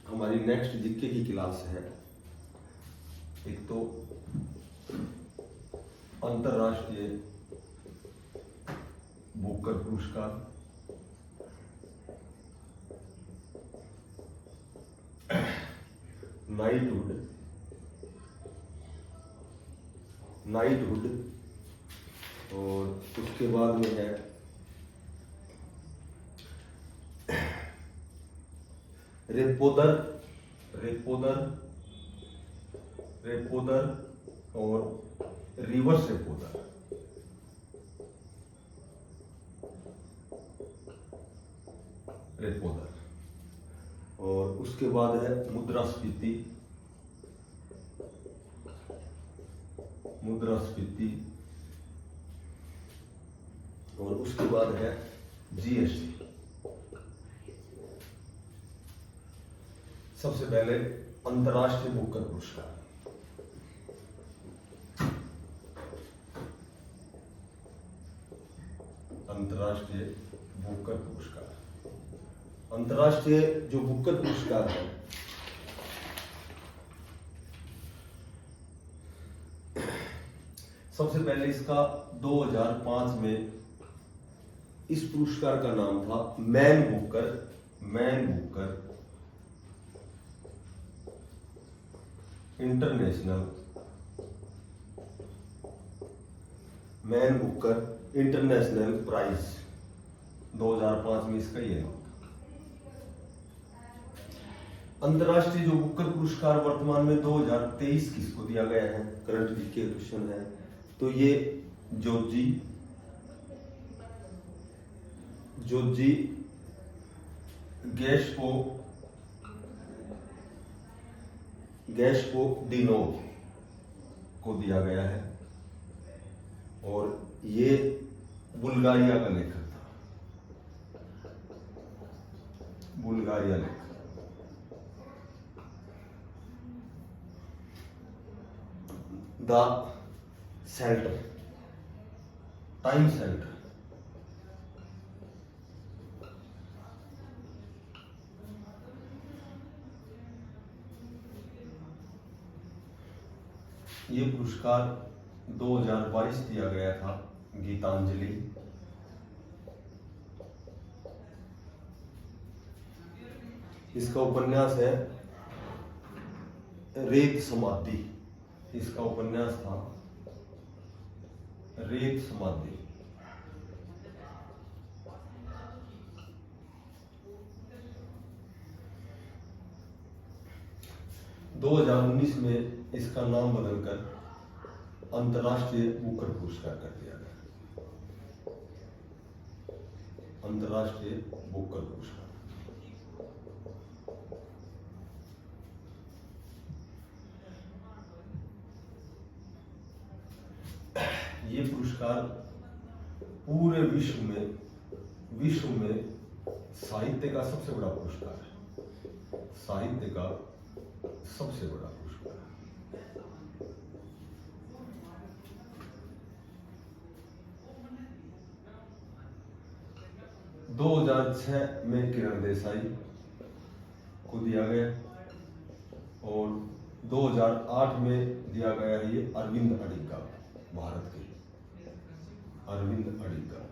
हमारी next GK की class है। एक तो अंतरराष्ट्रीय बुकर पुरस्कार, नाइटहुड और उसके बाद में है रेपोदर और रिवर्स रेपोदर और उसके बाद है मुद्रास्फीति और उसके बाद है जीएसटी। सबसे पहले अंतरराष्ट्रीय बुकर पुरस्कार। अंतरराष्ट्रीय बुकर जो बुकर पुरस्कार है, सबसे पहले इसका 2005 में इस पुरस्कार का नाम था मैन बुकर इंटरनेशनल प्राइज। 2005 में इसका ये नाम। अंतरराष्ट्रीय जो बुकर पुरस्कार वर्तमान में 2023 किसको दिया गया है, करंट जीके क्वेश्चन है, तो ये जोजी गैस्पोडिनो को दिया गया है और ये बुल्गारिया का लेखक था। The time shelter. ये पुरस्कार 2022 दिया गया था गीतांजलि। इसका उपन्यास है रेत समाधि। इसका उपन्यास था रेत समाधि। - 2019 में इसका नाम बदलकर अंतरराष्ट्रीय बुकर पुरस्कार कर दिया गया। अंतरराष्ट्रीय बुकर पुरस्कार। ये पुरस्कार पूरे विश्व में साहित्य का सबसे बड़ा पुरस्कार है। साहित्य का सबसे बड़ा पुरस्कार। 2006 में किरण देसाई को दिया गया और 2008 में दिया गया है ये अरविंद अडिगा, भारत के Arvind Adiga.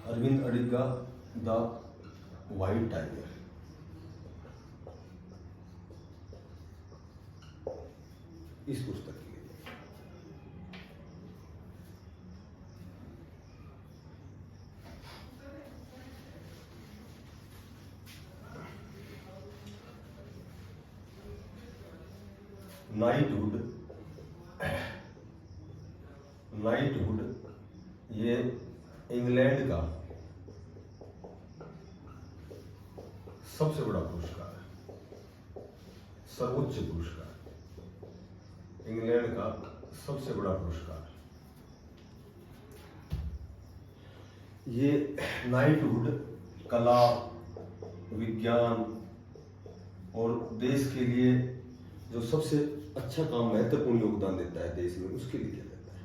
Arvind Adiga the white tiger. इस पुस्तक के लिए नाइटहुड ये इंग्लैंड का सबसे बड़ा पुरस्कार है, सर्वोच्च पुरस्कार। इंग्लैंड का सबसे बड़ा पुरस्कार। ये नाइटहुड कला, विज्ञान और देश के लिए जो सबसे अच्छा काम, महत्वपूर्ण योगदान देता है देश में, उसके लिए किया जाता है।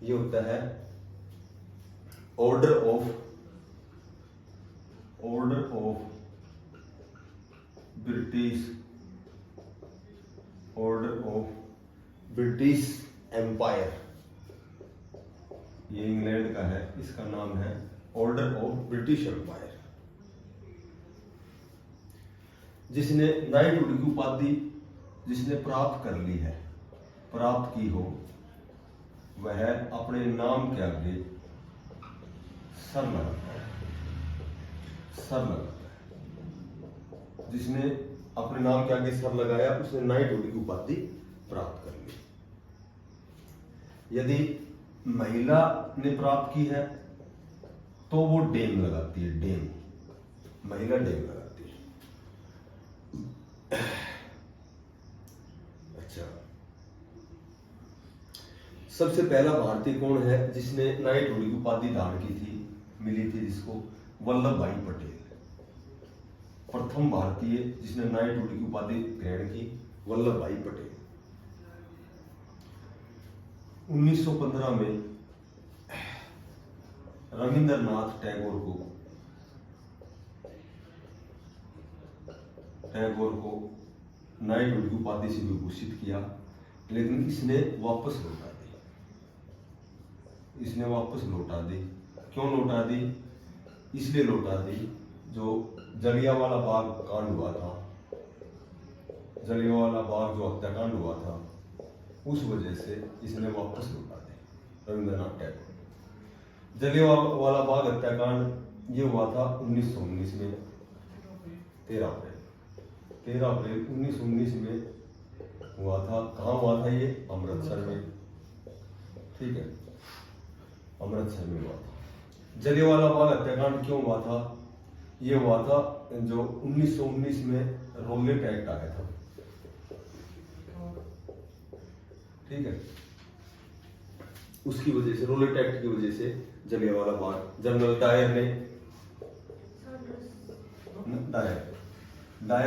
ये होता है ऑर्डर ऑफ ब्रिटिश एम्पायर। ये इंग्लैंड का है, इसका नाम है ऑर्डर ऑफ ब्रिटिश एम्पायर। जिसने नाइटहुड की उपाधि जिसने प्राप्त कर ली है, प्राप्त की हो, वह अपने नाम के आगे सर लगाता है, सर लगाता है। जिसने अपने नाम के आगे सर लगाया उसने नाइटहुड की उपाधि प्राप्त कर ली। यदि महिला ने प्राप्त की है तो वो डेम लगाती है, डेम, महिला डेम लगाती है। अच्छा, सबसे पहला भारतीय कौन है जिसने नाइटहुड की उपाधि धारण की थी, मिली थी जिसको? वल्लभ भाई पटेल। प्रथम भारतीय जिसने नाइटहुड की उपाधि ग्रहण की, वल्लभ भाई पटेल। 1915 में रविंद्रनाथ टैगोर को नाइटहुड की उपाधि से विभूषित किया, लेकिन इसने वापस लौटा दी। क्यों लौटा दी? इसलिए लौटा दी, जो जलियांवाला बाग कांड हुआ था, जलियांवाला बाग जो हत्याकांड हुआ था, उस वजह से इसने वापस लौटा दी रविंद्रनाथ टैगोर। जलियांवाला बाग हत्याकांड ये हुआ था 1919 में, 13 अप्रैल 1919 में हुआ था। कहाँ हुआ था ये? अमृतसर में। ठीक है, अमृतसर में हुआ था। जलियांवाला बाग हत्याकांड क्यों हुआ था? ये हुआ था जो 1919 में रोलेट एक्ट आया था। ठीक है, उसकी वजह से, रोलेट एक्ट की वजह से जलियांवाला बाग, जनरल डायर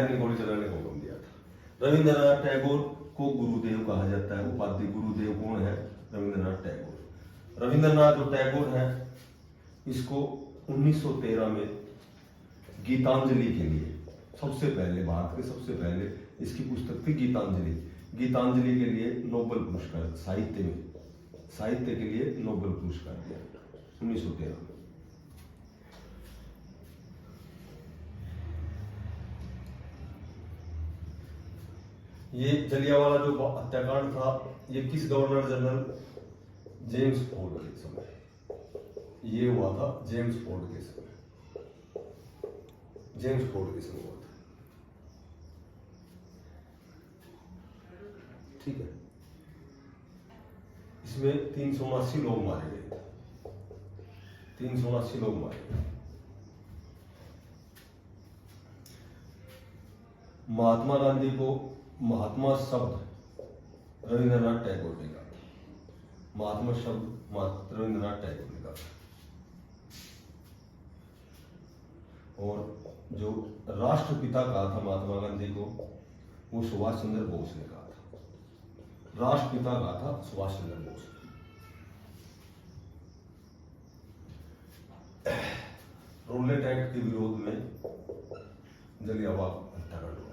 ने गोली चलाने का हुक्म दिया था। रविंद्रनाथ टैगोर को गुरुदेव कहा जाता है, उपाधि गुरुदेव कौन है? रविंद्रनाथ टैगोर। रविंद्रनाथ जो टैगोर है, इसको 1913 में गीतांजलि के लिए, सबसे पहले, भारत के सबसे पहले इसकी पुस्तक थी गीतांजलि के लिए नोबेल पुरस्कार, साहित्य के लिए नोबेल पुरस्कार दिया 1913 में। ये जलियांवाला जो हत्याकांड था, ये किस गवर्नर जनरल? जेम्स फोर्ड के समय ये हुआ था, जेम्स फोर्ड के समय हुआ था। ठीक है, इसमें 379 लोग मारे गए थे, 379 लोग मारे गए। महात्मा गांधी को महात्मा शब्द रविंद्रनाथ टैगोर ने कहा था, महात्मा शब्द रविंद्रनाथ टैगोर ने कहा था। और जो राष्ट्रपिता कहा था महात्मा गांधी को, वो सुभाष चंद्र बोस ने कहा था। राष्ट्रपिता कहा था सुभाष चंद्र बोस। रोलेट एक्ट के विरोध में जलियांवाला हत्याकांड हुआ था।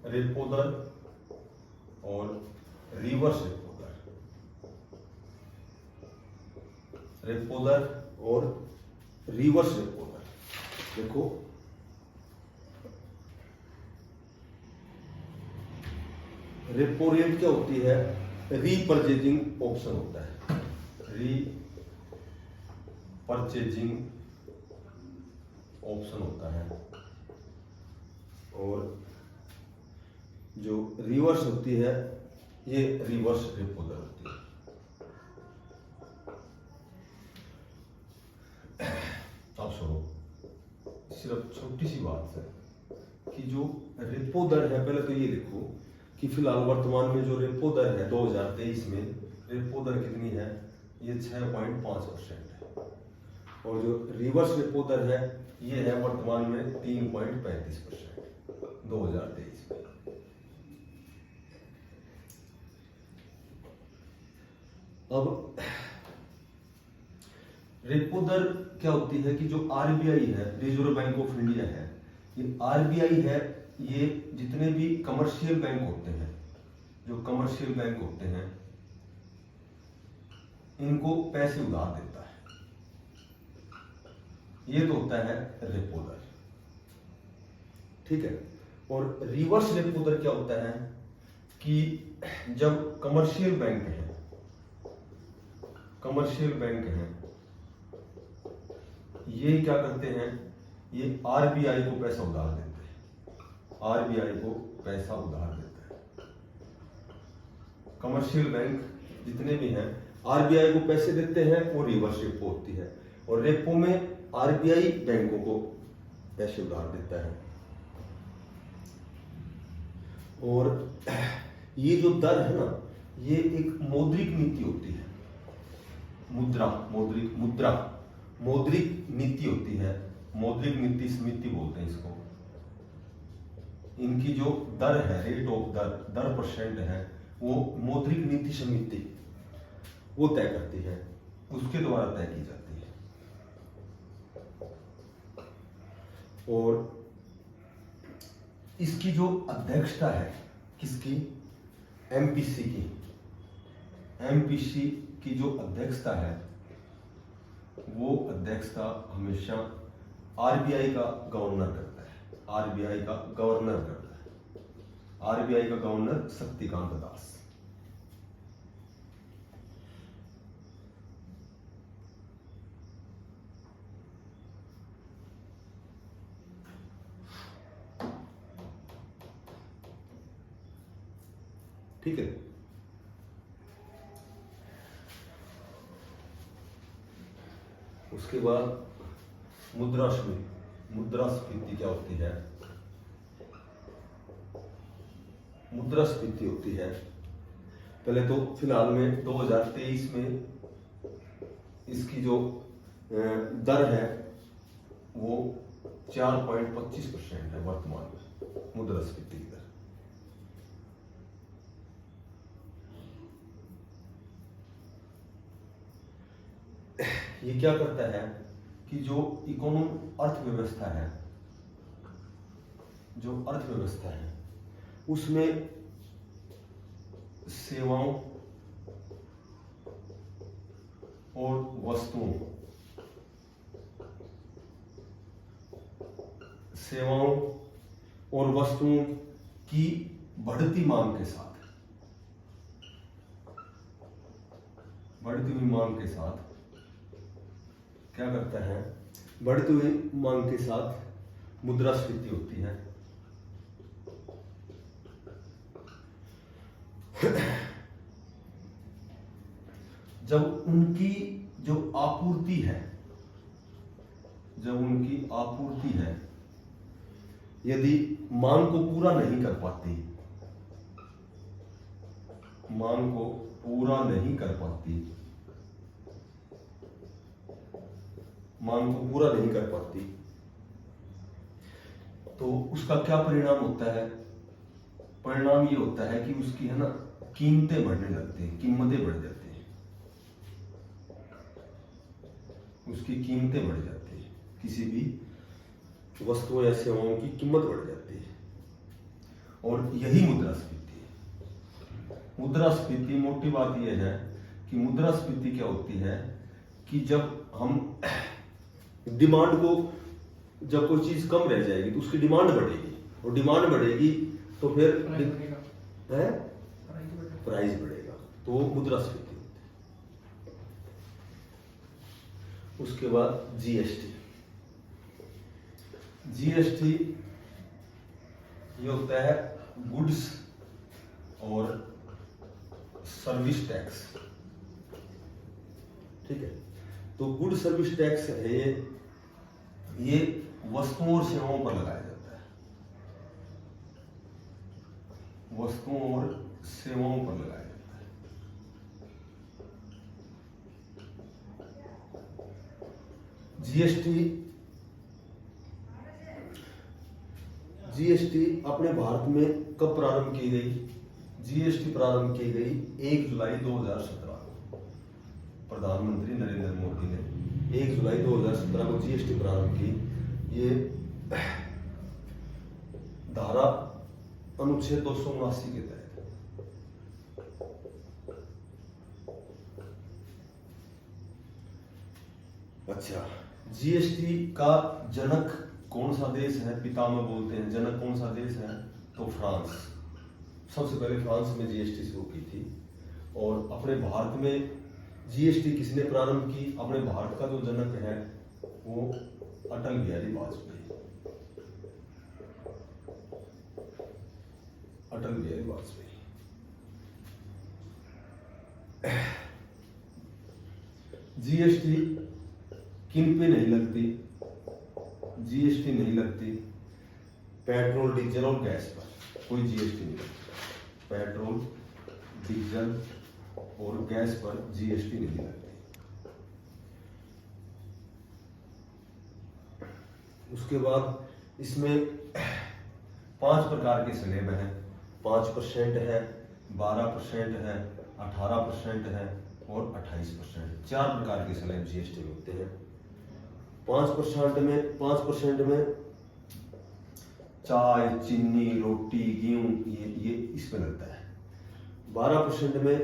रेपो दर और रिवर्स रेपो दर, रेपो दर और रिवर्स रेपो दर। देखो, रेपो रेट क्या होती है? रीपरचेजिंग ऑप्शन होता है, रीपरचेजिंग ऑप्शन होता है। और जो रिवर्स होती है, ये रिवर्स रेपो दर होती है। अब सुनो, सिर्फ छोटी सी बात है कि जो रेपो दर है, पहले तो ये लिखो, कि फिलहाल वर्तमान में जो रेपो दर है 2023 में रेपो दर कितनी है, ये 6.5% है, और जो रिवर्स रेपो दर है ये है वर्तमान में 3.35% 2023 में। अब रेपो दर क्या होती है कि जो आरबीआई है, रिजर्व बैंक ऑफ इंडिया है, ये आरबीआई है, ये जितने भी कमर्शियल बैंक होते हैं, जो कमर्शियल बैंक होते हैं, इनको पैसे उधार देता है, ये तो होता है रेपो दर, ठीक है। और रिवर्स रेपो दर क्या होता है कि जब कमर्शियल बैंक है, कमर्शियल बैंक हैं, ये क्या करते हैं, ये आरबीआई को पैसा उधार देते हैं, आरबीआई को पैसा उधार देते हैं। कमर्शियल बैंक जितने भी हैं आरबीआई को पैसे देते हैं और रिवर्स रेपो होती है, और रेपो में आरबीआई बैंकों को पैसे उधार देता है। और ये जो दर है ना, ये एक मौद्रिक नीति होती है, मौद्रिक नीति होती है, मौद्रिक नीति समिति बोलते हैं इसको। इनकी जो दर है, रेट ऑफ दर परसेंट है, वो मौद्रिक नीति समिति वो तय करती है, उसके द्वारा तय की जाती है। और इसकी जो अध्यक्षता है, किसकी, एमपीसी की, एमपीसी की जो अध्यक्षता है वो अध्यक्षता हमेशा आरबीआई का गवर्नर करता है, आरबीआई का गवर्नर करता है, आरबीआई का गवर्नर शक्तिकांत दास। ठीक है। उसके बाद मुद्रास्फीति क्या होती है, मुद्रास्फीति होती है, पहले तो फिलहाल में 2023 में इसकी जो दर है वो 4.25% है वर्तमान में, मुद्रास्फीति की दर। ये क्या करता है कि जो इकोनॉमी अर्थव्यवस्था है, जो अर्थव्यवस्था है उसमें सेवाओं और वस्तुओं, सेवाओं और वस्तुओं की बढ़ती मांग के साथ, बढ़ती हुई मांग के साथ क्या करता है, बढ़ती हुई मांग के साथ मुद्रास्फीति होती है। जब उनकी जो आपूर्ति है, जब उनकी आपूर्ति है यदि मांग को पूरा नहीं कर पाती, मांग को पूरा नहीं कर पाती, मांग को पूरा नहीं कर पाती, तो उसका क्या परिणाम होता है, परिणाम ये होता है कि उसकी है ना कीमतें बढ़ने लगती हैं, कीमतें बढ़ जाती हैं, उसकी कीमतें बढ़ जाती है, किसी भी वस्तुओं या सेवाओं की कीमत बढ़ जाती है, और यही मुद्रास्फीति है। मुद्रास्फीति मोटी बात यह है कि मुद्रास्फीति क्या होती है कि जब हम डिमांड को, जब कोई चीज कम रह जाएगी तो उसकी डिमांड बढ़ेगी, और डिमांड बढ़ेगी तो फिर प्राइस बढ़ेगा, तो वो मुद्रास्फीति होती है। उसके बाद जीएसटी, जीएसटी ये होता है गुड्स और सर्विस टैक्स, ठीक है। तो गुड सर्विस टैक्स है ये वस्तुओं और सेवाओं पर लगाया जाता है, वस्तुओं और सेवाओं पर लगाया जाता है। जीएसटी अपने भारत में कब प्रारंभ की गई? जीएसटी प्रारंभ की गई 1 जुलाई 2017 को। प्रधानमंत्री नरेंद्र मोदी ने 1 जुलाई 2017 को जीएसटी प्रारंभ की। ये धारा अनुच्छेद 279 के तहत। अच्छा, जीएसटी का जनक कौन सा देश है? पितामह बोलते हैं। जनक कौन सा देश है? तो फ्रांस। सबसे पहले फ्रांस में जीएसटी शुरू की थी। और अपने भारत में जीएसटी किसने प्रारंभ की? अपने भारत का जो जनक है वो अटल बिहारी वाजपेयी। अटल बिहारी वाजपेयी। जीएसटी किन पे नहीं लगती? जीएसटी नहीं लगती पेट्रोल, डीजल और गैस पर कोई जीएसटी नहीं लगती। पेट्रोल, डीजल और गैस पर जीएसटी नहीं लगती। उसके बाद इसमें 5 प्रकार के स्लैब हैं। 5% है, 12% है, 18% है और 28%। 4 प्रकार के स्लैब जीएसटी में होते हैं। 5% में चाय, चीनी, रोटी, गेहूं ये इसमें लगता है। 12% में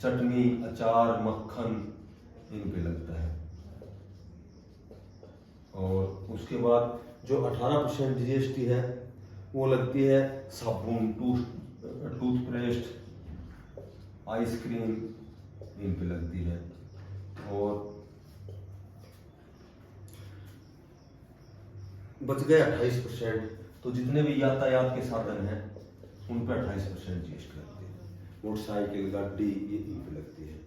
चटनी, अचार, मक्खन इन पे लगता है। और उसके बाद जो 18% जीएसटी है वो लगती है साबुन, टूथपेस्ट, आइसक्रीम इन पे लगती है। और बच गए 28%। तो जितने भी यातायात के साधन हैं उन पर 28% जीएसटी लगती है। मोटरसाइकिल, गाड़ी ये इन पे लगती है।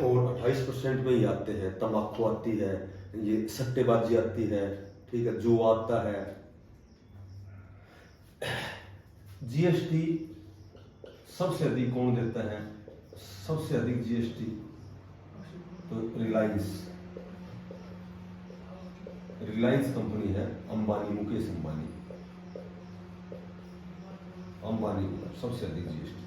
और 28% में ही आते हैं तंबाकू आती है, ये सट्टेबाजी आती है, ठीक है, जो आता है। जीएसटी सबसे अधिक कौन देता है? सबसे अधिक जीएसटी तो रिलायंस कंपनी है। अंबानी, मुकेश अंबानी सबसे अधिक जीएसटी